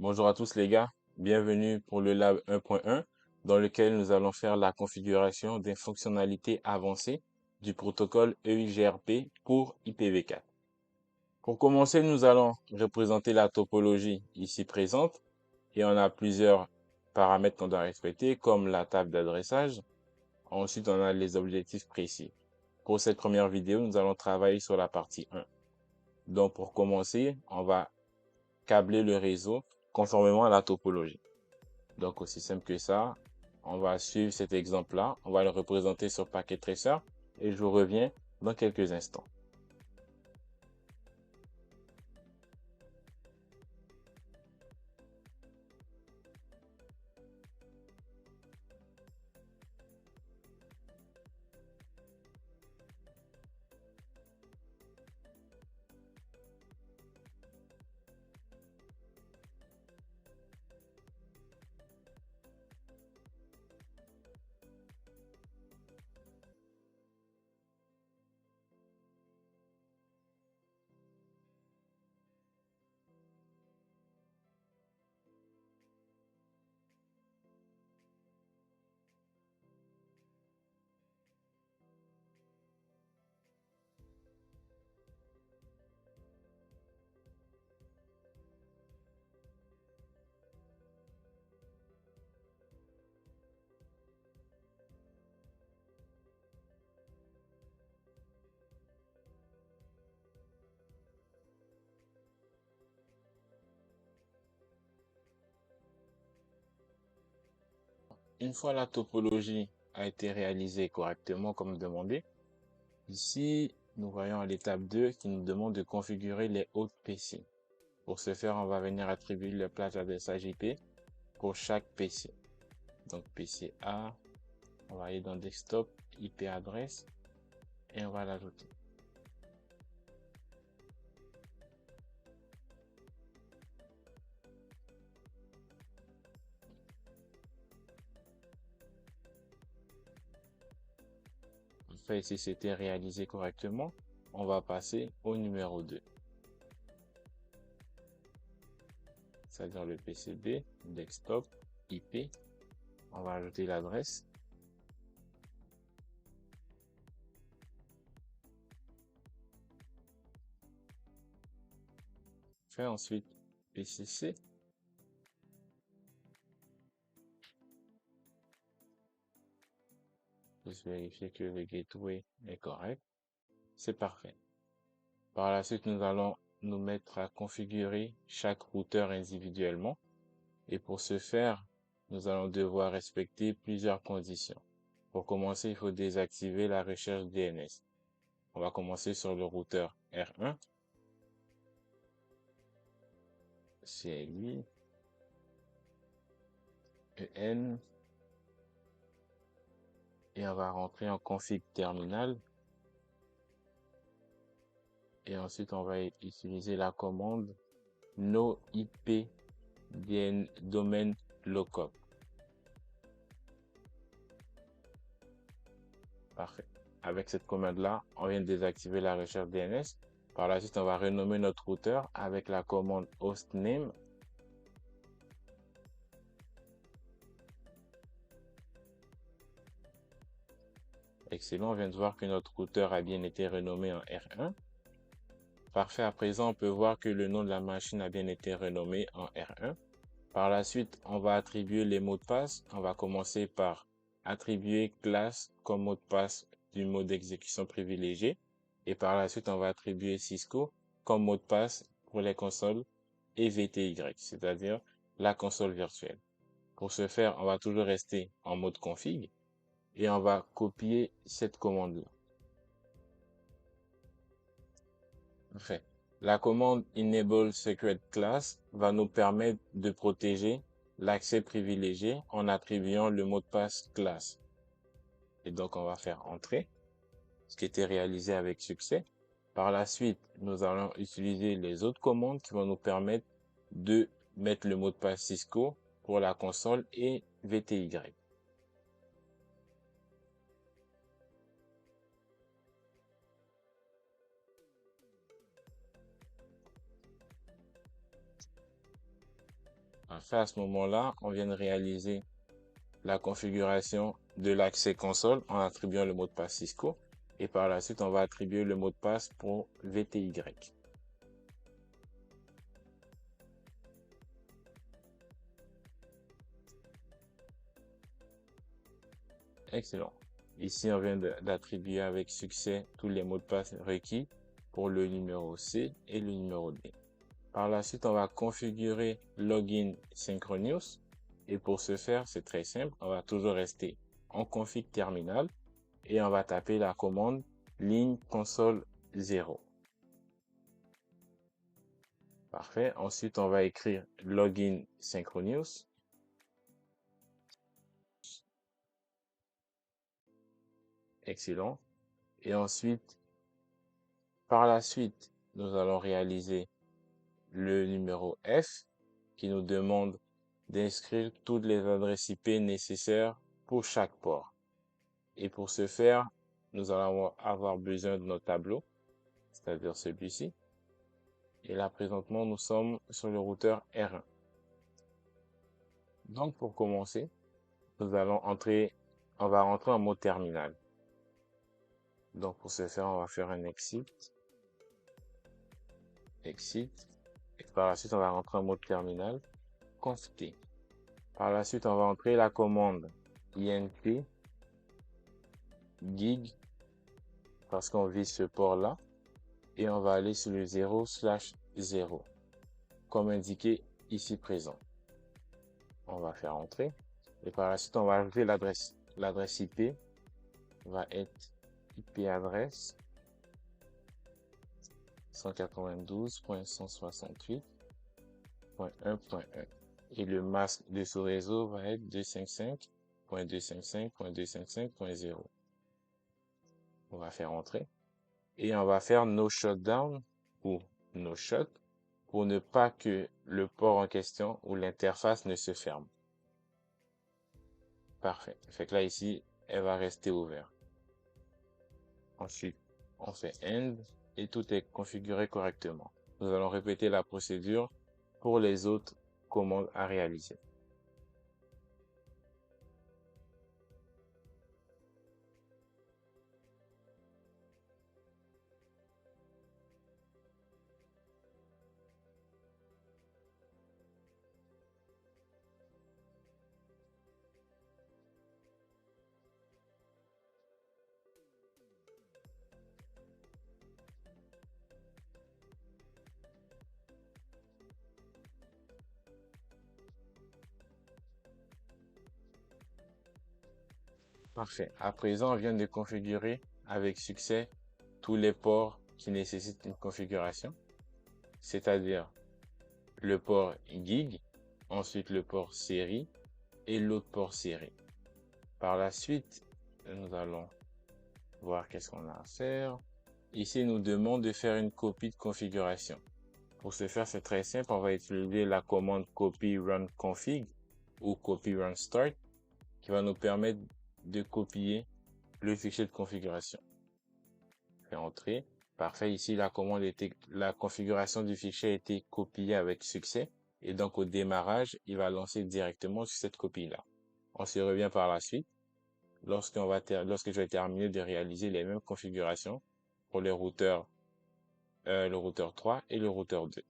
Bonjour à tous les gars, bienvenue pour le Lab 1.1 dans lequel nous allons faire la configuration des fonctionnalités avancées du protocole EIGRP pour IPv4. Pour commencer, nous allons représenter la topologie ici présente et on a plusieurs paramètres qu'on doit respecter comme la table d'adressage. Ensuite, on a les objectifs précis. Pour cette première vidéo, nous allons travailler sur la partie 1. Donc pour commencer, on va câbler le réseau conformément à la topologie. Donc aussi simple que ça, on va suivre cet exemple-là, on va le représenter sur Packet Tracer et je vous reviens dans quelques instants. Une fois la topologie a été réalisée correctement comme demandé, ici nous voyons à l'étape 2 qui nous demande de configurer les hôtes PC. Pour ce faire, on va venir attribuer le plage d'adressage IP pour chaque PC. Donc PC A, on va aller dans Desktop, IP adresse et on va l'ajouter. Après, si c'était réalisé correctement, on va passer au numéro 2. C'est-à-dire le PCB, desktop, IP. On va ajouter l'adresse. Faire ensuite PCC. Juste vérifier que le gateway est correct. C'est parfait. Par la suite, nous allons nous mettre à configurer chaque routeur individuellement. Et pour ce faire, nous allons devoir respecter plusieurs conditions. Pour commencer, il faut désactiver la recherche DNS. On va commencer sur le routeur R1. CLI, EN, et on va rentrer en config terminal. Et ensuite, on va utiliser la commande no IP domain lookup. Parfait. Avec cette commande-là, on vient de désactiver la recherche DNS. Par la suite, on va renommer notre routeur avec la commande hostname. Excellent, on vient de voir que notre routeur a bien été renommé en R1. Parfait, à présent, on peut voir que le nom de la machine a bien été renommé en R1. Par la suite, on va attribuer les mots de passe. On va commencer par attribuer classe comme mot de passe du mode d'exécution privilégié. Et par la suite, on va attribuer Cisco comme mot de passe pour les consoles et VTY, c'est-à-dire la console virtuelle. Pour ce faire, on va toujours rester en mode config et on va copier cette commande-là. Enfin, la commande enable secret class va nous permettre de protéger l'accès privilégié en attribuant le mot de passe classe. Et donc, on va faire entrer, ce qui était réalisé avec succès. Par la suite, nous allons utiliser les autres commandes qui vont nous permettre de mettre le mot de passe Cisco pour la console et VTY. Parfait, à ce moment-là, on vient de réaliser la configuration de l'accès console en attribuant le mot de passe Cisco. Et par la suite, on va attribuer le mot de passe pour VTY. Excellent. Ici, on vient d'attribuer avec succès tous les mots de passe requis pour le numéro C et le numéro D. Par la suite, on va configurer Login Synchronous. Et pour ce faire, c'est très simple. On va toujours rester en config terminal et on va taper la commande ligne console 0. Parfait. Ensuite, on va écrire Login Synchronous. Excellent. Et ensuite, par la suite, nous allons réaliser le numéro F qui nous demande d'inscrire toutes les adresses IP nécessaires pour chaque port. Et pour ce faire, nous allons avoir besoin de notre tableau, c'est-à-dire celui-ci. Et là, présentement, nous sommes sur le routeur R1. Donc, pour commencer, on va rentrer en mode terminal. Donc, pour ce faire, on va faire un exit. Exit. Et par la suite, on va rentrer en mode terminal. Conft. Par la suite, on va entrer la commande int gig parce qu'on vise ce port-là. Et on va aller sur le 0/0 comme indiqué ici présent. On va faire entrer. Et par la suite, on va ajouter l'adresse. L'adresse IP va être IP adresse 192.168.1.1 et le masque de ce réseau va être 255.255.255.0. On va faire entrer et on va faire no shutdown ou no shut pour ne pas que le port en question ou l'interface ne se ferme. Parfait. Fait que là ici, elle va rester ouverte. Ensuite, on fait end et tout est configuré correctement. Nous allons répéter la procédure pour les autres commandes à réaliser. Parfait. À présent, on vient de configurer avec succès tous les ports qui nécessitent une configuration, c'est-à-dire le port gig, ensuite le port série et l'autre port série. Par la suite, nous allons voir qu'est-ce qu'on a à faire. Ici, il nous demande de faire une copie de configuration. Pour ce faire, c'est très simple. On va utiliser la commande copy run config ou copy run start qui va nous permettre de copier le fichier de configuration. Fait entrer. Parfait. Ici, la configuration du fichier a été copiée avec succès. Et donc, au démarrage, il va lancer directement sur cette copie-là. On se revient par la suite lorsque je vais terminer de réaliser les mêmes configurations pour le routeur 3 et le routeur 2.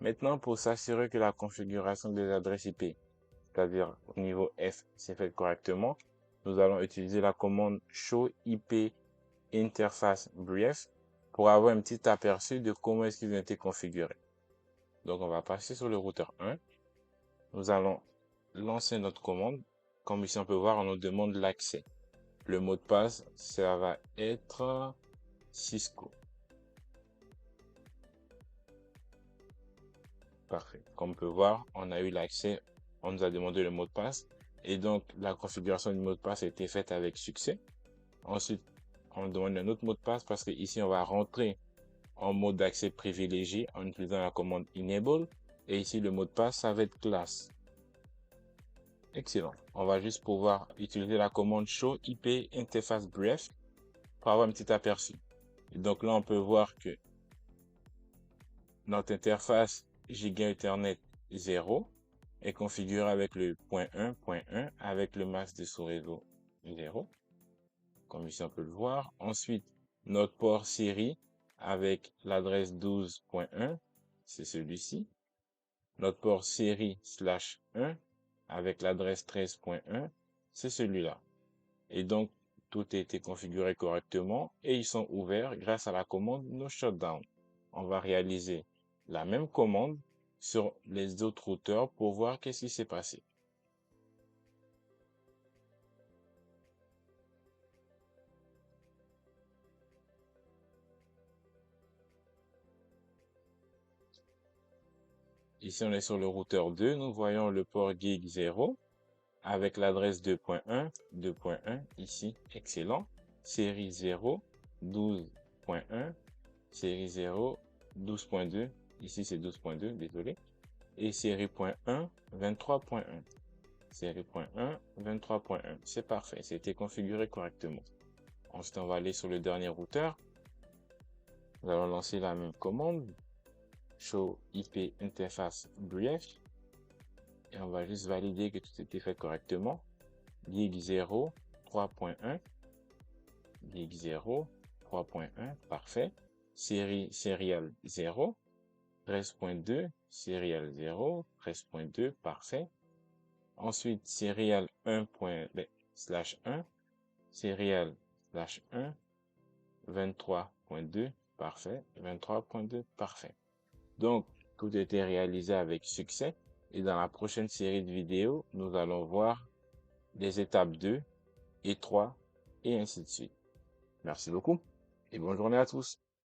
Maintenant, pour s'assurer que la configuration des adresses IP, c'est-à-dire au niveau F, s'est faite correctement, nous allons utiliser la commande show IP interface brief pour avoir un petit aperçu de comment est-ce qu'ils ont été configurés. Donc, on va passer sur le routeur 1. Nous allons lancer notre commande. Comme ici, on peut voir, on nous demande l'accès. Le mot de passe, ça va être Cisco. Parfait. Comme on peut voir, on a eu l'accès, on nous a demandé le mot de passe. Et donc, la configuration du mot de passe a été faite avec succès. Ensuite, on demande un autre mot de passe parce que ici, on va rentrer en mode d'accès privilégié en utilisant la commande enable. Et ici, le mot de passe, ça va être classe. Excellent. On va juste pouvoir utiliser la commande show IP interface brief pour avoir un petit aperçu. Et donc là, on peut voir que notre interface Giga Ethernet 0 est configurée avec le point 1.1 avec le masque de sous-réseau 0. Comme ici, on peut le voir. Ensuite, notre port série avec l'adresse 12.1, c'est celui-ci. Notre port série /1 avec l'adresse 13.1, c'est celui-là. Et donc, tout a été configuré correctement et ils sont ouverts grâce à la commande no shutdown. On va réaliser la même commande sur les autres routeurs pour voir qu'est-ce qui s'est passé. Ici, on est sur le routeur 2. Nous voyons le port gig 0 avec l'adresse 2.1, 2.1 ici, excellent. Série 0, 12.1, série 0, 12.2, ici c'est 12.2, désolé. Et série .1, 23.1. Série .1, 23.1. C'est parfait, c'était configuré correctement. Ensuite, on va aller sur le dernier routeur. Nous allons lancer la même commande. Show IP interface brief. Et on va juste valider que tout était fait correctement. Gig 0, 3.1. Gig 0, 3.1, parfait. Série serial 0, 13.2, serial 0, 13.2, parfait. Ensuite, serial 1./1, serial /1, 23.2, parfait, 23.2, parfait. Donc, tout a été réalisé avec succès. Et dans la prochaine série de vidéos, nous allons voir les étapes 2 et 3 et ainsi de suite. Merci beaucoup et bonne journée à tous.